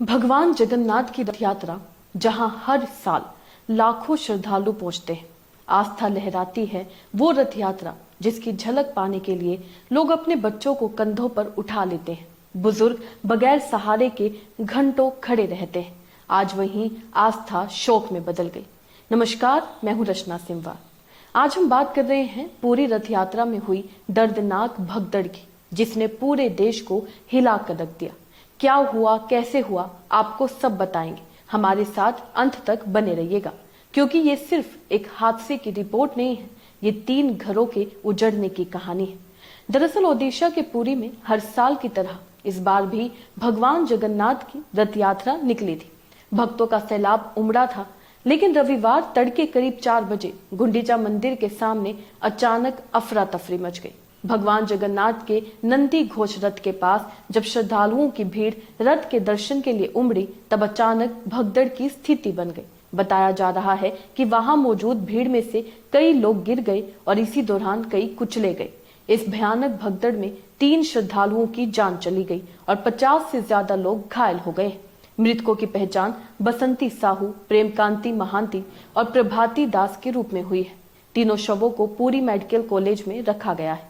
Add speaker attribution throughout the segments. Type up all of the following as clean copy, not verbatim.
Speaker 1: भगवान जगन्नाथ की रथ यात्रा जहां हर साल लाखों श्रद्धालु पहुंचते हैं, आस्था लहराती है वो रथ यात्रा जिसकी झलक पाने के लिए लोग अपने बच्चों को कंधों पर उठा लेते हैं। बुजुर्ग बगैर सहारे के घंटों खड़े रहते हैं। आज वहीं आस्था शोक में बदल गई। नमस्कार, मैं हूं रचना सिंवार। आज हम बात कर रहे हैं पूरी रथ यात्रा में हुई दर्दनाक भगदड़ की, जिसने पूरे देश को हिला कर रख दिया। क्या हुआ, कैसे हुआ, आपको सब बताएंगे। हमारे साथ अंत तक बने रहिएगा, क्योंकि ये सिर्फ एक हादसे की रिपोर्ट नहीं है, ये 3 घरों के उजड़ने की कहानी है। दरअसल ओडिशा के पुरी में हर साल की तरह इस बार भी भगवान जगन्नाथ की रथ यात्रा निकली थी। भक्तों का सैलाब उमड़ा था, लेकिन रविवार तड़के करीब 4 बजे गुंडीचा मंदिर के सामने अचानक अफरा तफरी मच गई। भगवान जगन्नाथ के नंदी घोष रथ के पास जब श्रद्धालुओं की भीड़ रथ के दर्शन के लिए उमड़ी, तब अचानक भगदड़ की स्थिति बन गई। बताया जा रहा है कि वहां मौजूद भीड़ में से कई लोग गिर गए और इसी दौरान कई कुचले गए। इस भयानक भगदड़ में 3 श्रद्धालुओं की जान चली गई और 50 से ज्यादा लोग घायल हो गए। मृतकों की पहचान बसंती साहू, प्रेमकांति महांती और प्रभाती दास के रूप में हुई है। तीनों शवों को पुरी मेडिकल कॉलेज में रखा गया है।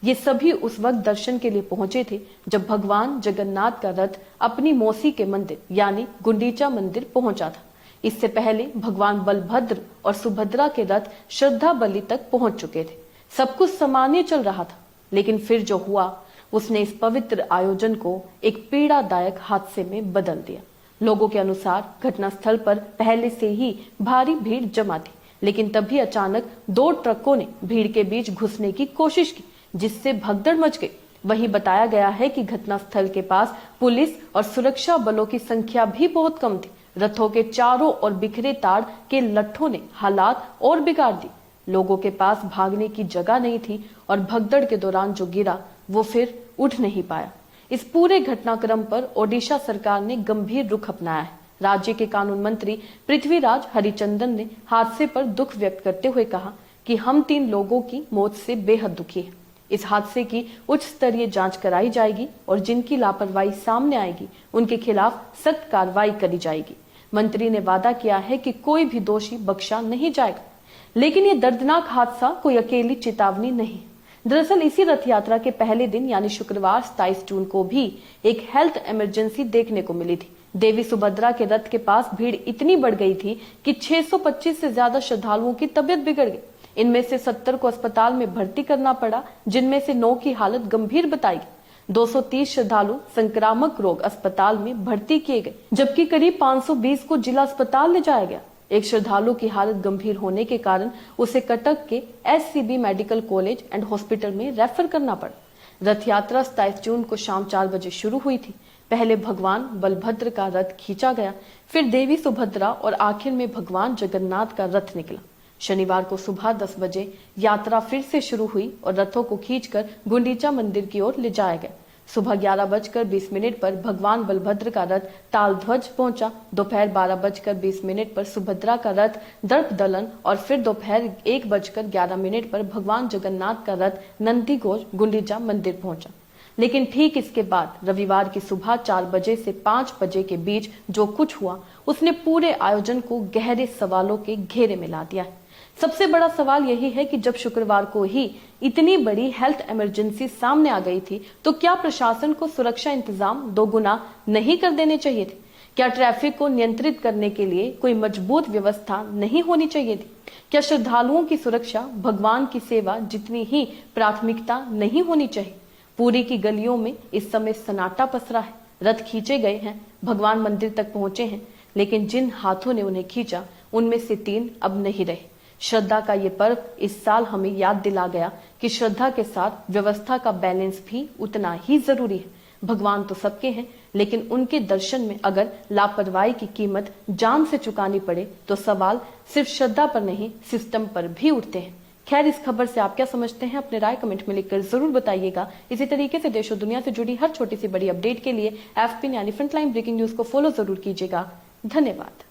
Speaker 1: ये सभी उस वक्त दर्शन के लिए पहुंचे थे जब भगवान जगन्नाथ का रथ अपनी मौसी के मंदिर यानी गुंडीचा मंदिर पहुंचा था। इससे पहले भगवान बलभद्र और सुभद्रा के रथ श्रद्धा बलि तक पहुंच चुके थे। सब कुछ सामान्य चल रहा था, लेकिन फिर जो हुआ उसने इस पवित्र आयोजन को एक पीड़ादायक हादसे में बदल दिया। लोगों के अनुसार घटनास्थल पर पहले से ही भारी भीड़ जमा थी, लेकिन तभी अचानक 2 ट्रकों ने भीड़ के बीच घुसने की कोशिश की, जिससे भगदड़ मच गई। वहीं बताया गया है कि घटनास्थल के पास पुलिस और सुरक्षा बलों की संख्या भी बहुत कम थी। रथों के चारों ओर बिखरे ताड़ के लट्ठों ने हालात और बिगाड़ दी। लोगों के पास भागने की जगह नहीं थी और भगदड़ के दौरान जो गिरा वो फिर उठ नहीं पाया। इस पूरे घटनाक्रम पर ओडिशा सरकार ने गंभीर रुख अपनाया है। राज्य के कानून मंत्री पृथ्वीराज हरिचंदन ने हादसे पर दुख व्यक्त करते हुए कहा कि हम 3 लोगों की मौत से बेहद दुखी हैं। इस हादसे की उच्च स्तरीय जांच कराई जाएगी और जिनकी लापरवाही सामने आएगी उनके खिलाफ सख्त कार्रवाई करी जाएगी। मंत्री ने वादा किया है कि कोई भी दोषी बख्शा नहीं जाएगा। लेकिन ये दर्दनाक हादसा कोई अकेली चेतावनी नहीं। दरअसल इसी रथ यात्रा के पहले दिन यानी शुक्रवार 27 जून को भी एक हेल्थ इमरजेंसी देखने को मिली थी। देवी सुभद्रा के रथ के पास भीड़ इतनी बढ़ गई थी कि 625 से ज्यादा श्रद्धालुओं की तबीयत बिगड़ गई। इनमें से 70 को अस्पताल में भर्ती करना पड़ा, जिनमें से 9 की हालत गंभीर बताई गई। 230 श्रद्धालु संक्रामक रोग अस्पताल में भर्ती किए गए, जबकि करीब 520 को जिला अस्पताल ले जाया गया। एक श्रद्धालु की हालत गंभीर होने के कारण उसे कटक के SCB medical college and hospital में रेफर करना पड़ा। रथ यात्रा 27 जून को शाम 4 बजे शुरू हुई थी। पहले भगवान बलभद्र का रथ खींचा गया, फिर देवी सुभद्रा और आखिर में भगवान जगन्नाथ का रथ निकला। शनिवार को सुबह 10 बजे यात्रा फिर से शुरू हुई और रथों को खींचकर गुंडीचा मंदिर की ओर ले जाया गया। सुबह 11:20 पर भगवान बलभद्र का रथ तालध्वज पहुंचा। दोपहर 12:20 पर सुभद्रा का रथ दर्प दलन और फिर दोपहर 1:11 पर भगवान जगन्नाथ का रथ नंदी घोष गुंडीचा मंदिर पहुंचा। लेकिन ठीक इसके बाद रविवार की सुबह 4 बजे से 5 बजे के बीच जो कुछ हुआ उसने पूरे आयोजन को गहरे सवालों के घेरे में ला दिया है। सबसे बड़ा सवाल यही है कि जब शुक्रवार को ही इतनी बड़ी हेल्थ इमरजेंसी सामने आ गई थी, तो क्या प्रशासन को सुरक्षा इंतजाम 2 गुना नहीं कर देने चाहिए थे? क्या ट्रैफिक को नियंत्रित करने के लिए कोई मजबूत व्यवस्था नहीं होनी चाहिए थी? क्या श्रद्धालुओं की सुरक्षा भगवान की सेवा जितनी ही प्राथमिकता नहीं होनी चाहिए? पुरी की गलियों में इस समय सन्नाटा पसरा है। रथ खींचे गए हैं, भगवान मंदिर तक पहुंचे हैं, लेकिन जिन हाथों ने उन्हें खींचा उनमें से 3 अब नहीं रहे। श्रद्धा का ये पर्व इस साल हमें याद दिला गया कि श्रद्धा के साथ व्यवस्था का बैलेंस भी उतना ही जरूरी है। भगवान तो सबके हैं, लेकिन उनके दर्शन में अगर लापरवाही की कीमत जान से चुकानी पड़े तो सवाल सिर्फ श्रद्धा पर नहीं, सिस्टम पर भी उठते हैं। खैर, इस खबर से आप क्या समझते हैं? अपने राय कमेंट में लिखकर जरूर बताइएगा। इसी तरीके से देश और दुनिया से जुड़ी हर छोटी सी बड़ी अपडेट के लिए FPN यानी फ्रंटलाइन ब्रेकिंग न्यूज को फॉलो जरूर कीजिएगा। धन्यवाद।